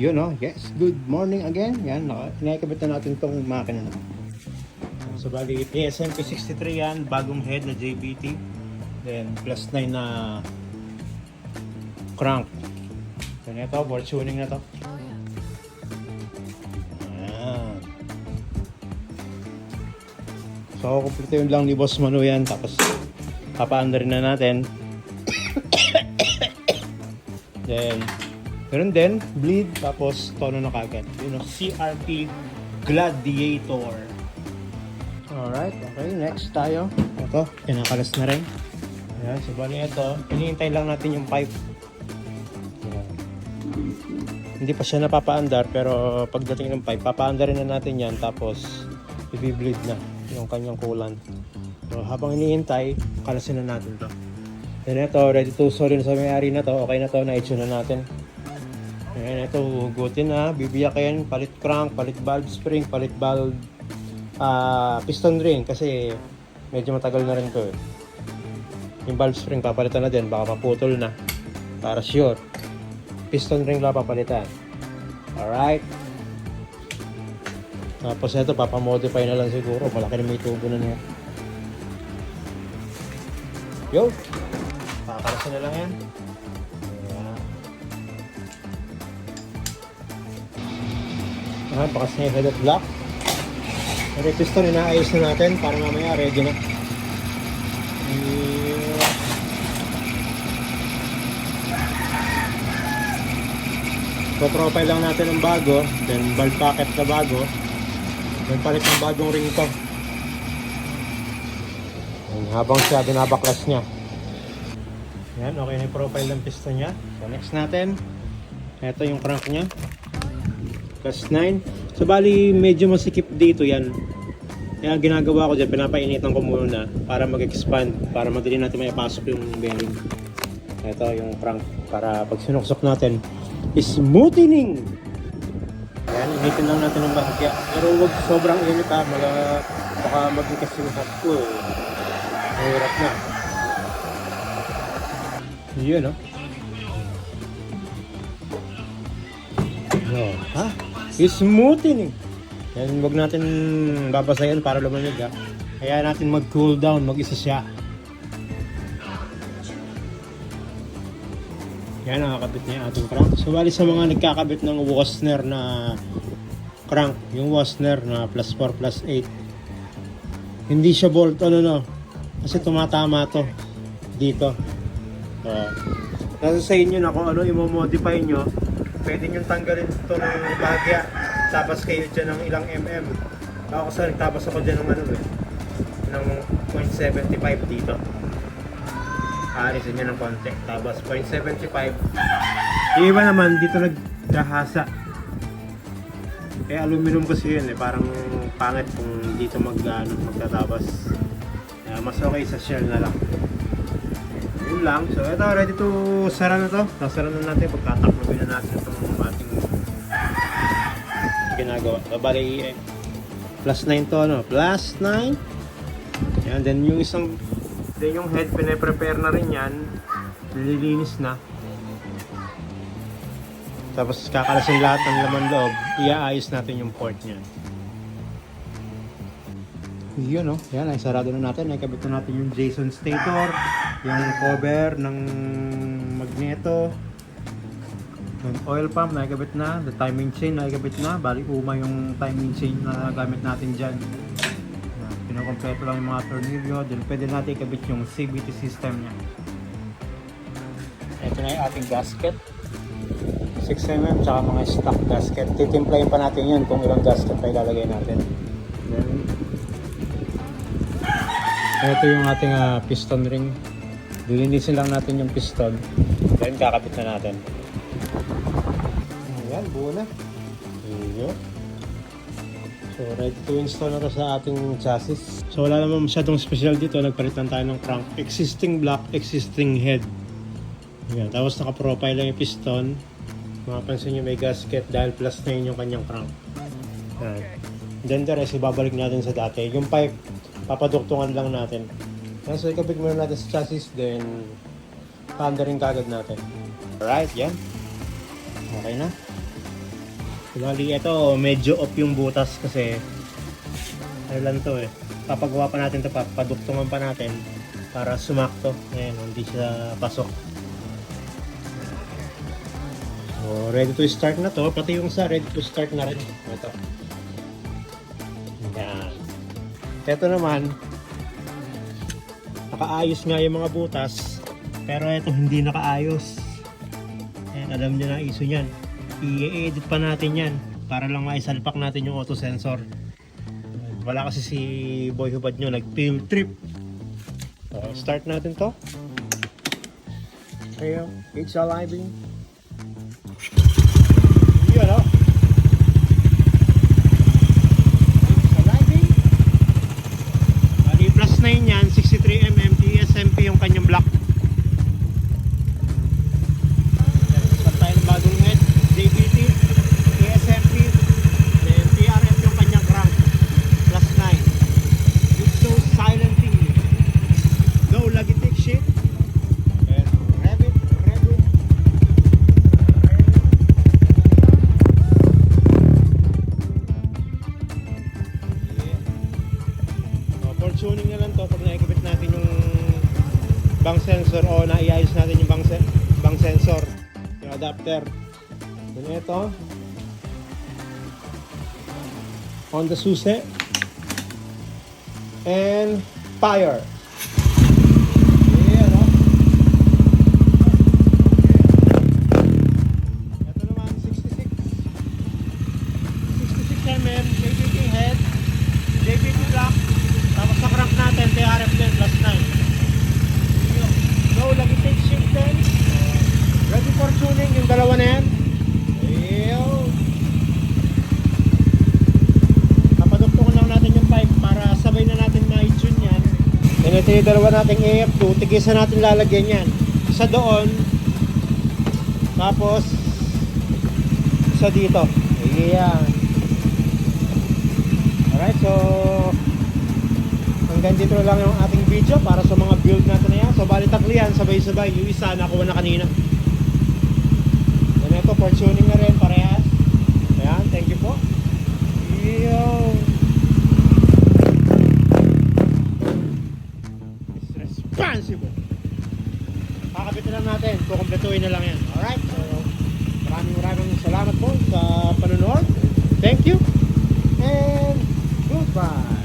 Yun o, yes, good morning again. Yan, nakikabit na natin itong makina na. So bali, ASM P63 yan, bagong head na JBT. Then plus 9 na crank. Then ito, board tuning na to. Ayan. So kumpleto yun lang ni Boss Manu yan. Tapos papaanda rin na natin. Then meron din, bleed, tapos tono na kagad. Yun o, CRP Gladiator. Alright, okay, next tayo. Ito, kinakalas na rin. Ayan, so bali ito, hinihintay lang natin yung pipe. Ayan. Hindi pa siya napapaandar, pero pagdating ng pipe, papaandarin na natin yan, tapos i-bleed na yung kanyang coolant. So habang hinihintay, kalasin na natin to. Then ito, ready to solid sa may-ari na to. Okay na to, na-itch na natin. Ayan, ito, hugutin na, bibiyakin, palit crank, palit valve spring, palit valve piston ring kasi medyo matagal na rin to eh. Yung valve spring papalitan na din, baka maputol na para sure. Piston ring lang papalitan. Alright. Tapos ito, papamodify na lang siguro, malaki na may tubo na niya. Yo! Pakakalasin na lang yan. Bakas na yung head of block. Yung piston, inaayos na natin para mamaya ready na. So-profile lang natin ng bago, then valve packet na bago, then palit ng bagong ring to. And habang siya binabaklas niya. Yan, okay na yung profile ng piston niya. So next natin, ito yung crank niya. Plus 9. So bali medyo masikip dito yan. Kaya ginagawa ko dyan, pinapainitan ko muna para mag-expand, para madali natin maipasok yung bearing. Ito yung crank para pag sinuksok natin, smoothening! Ayan, initin lang natin ng bahagya. Pero huwag sobrang init ha, baka maging kasi yung hot ko. Mahirap na. Yun no? Oh, ha? Smoothing. Yan, wag natin babasayan para lumamig ha. Kaya natin mag-cool down, mag-isa siya. Yan, nakakabit niya ating crank. So, bali sa mga nagkakabit ng Wasner na crank, yung Wasner na plus 4 plus 8, hindi siya bolt no. Kasi tumatama to dito. Nasa sa inyo na kung ano i-modify nyo. Pwede nyo tanggalin ito ng bahagya. Tapos kayo dyan ng ilang mm. Ako kasi nagtabas ako dyan ng ng 0.75 dito. Aalisin nyo ng konti. Tapos 0.75. Yung iba naman dito nagdahasa. Kaya aluminum kasi yun eh. Parang pangit kung dito magtatabas. Mas okay sa shell na lang. Yun lang. So ito, ready to sara na to. Nasara na natin. Pagkataklobin na natin itong ating ginagawa. So bali plus 9 to no. Plus 9. Yan. Then yung yung head pine-prepare na rin yan. Nililinis na. Tapos kakalasin lahat ng laman loob. Iaayos natin yung port niyan. Yun no. Yan. Ay sarado na natin. Nakikabit na natin yung Jason stator. Yung cover ng magneto. Yung oil pump nakikabit na. The timing chain nakikabit na. Bali uma yung timing chain na gamit natin dyan. Pinakompleto lang yung mga tornilyo. Then pwede natin ikabit yung CVT system nya. Ito na yung ating gasket. 6mm tsaka mga stock gasket. Titimplayin pa natin yan kung ilang gasket pa ilalagay natin. Then ito yung ating piston ring. Lilinisin lang natin yung piston. Then kakabit na natin. Ayan, buo na. Ayan. So ready to install na to sa ating chassis. So wala naman masyadong special dito. Nagpalitan tayo ng crank. Existing block, existing head. Ayan. Tapos naka-profile lang yung piston. Mapapansin nyo may gasket dahil plus 9 yung kanyang crank. Ayan. Then the rest, ibabalik natin sa dati. Yung pipe, papaduktungan lang natin. So ikabit muna natin sa chassis, then paanda rin kagad natin. Alright, yan. Okay na. Bali, ito, medyo off yung butas kasi ano lang to eh. Papagawa pa natin ito, papaduktungan pa natin para sumakto. Ayan, hindi siya pasok. So, ready to start na to. Pati yung sa ready to start na rin. Ito. Ayan. Ito naman, nakaayos nga yung mga butas. Pero ito hindi nakaayos. Ayan, alam niyo na iso niyan. I-edit pa natin yan para lang maisalpak natin yung auto sensor. Wala kasi si Boy Hubad nyo nag-field trip. So, start natin to. Ayan, it's alive. Yun o. It's alive. Bali plus 9 yan, 63mm TSMP yung kanyang block. Start tayo ng bagong head. JBT, TSMP, then PRF yung kanyang crank. Plus 9. It's so silenting. No lagitik shit. And rev it. Yeah. So, for tuning na lang to pag naikabit natin yung bang sensor o naiayos natin yung bang sensor. Yung adapter. Then ito. On the susi. And fire. Yeah, no? Ito naman 66mm JBT head, JBT block, tapos sa crank natin TRF din plus 9. So lagi take shift din. Ready for tuning yung dalawa na yan. Ayun. Papaduktungan lang natin yung pipe para sabay na natin ma-tune yan. And ito yung dalawa nating AF2, tigisan natin lalagyan yan. Isa doon, tapos isa dito. Ayan. Alright, so hanggang dito lang yung ating video para sa mga build natin na yan. So bali tatlo yan, sabay-sabay. Yung isa nakuha na kanina. And ito, for tuning na rin, parehas. Ayan, thank you po. Yo. Responsible. Kakabitin lang natin. Kukumpletuhin na lang yan. Alright, so maraming salamat po sa panonood. Thank you. And goodbye.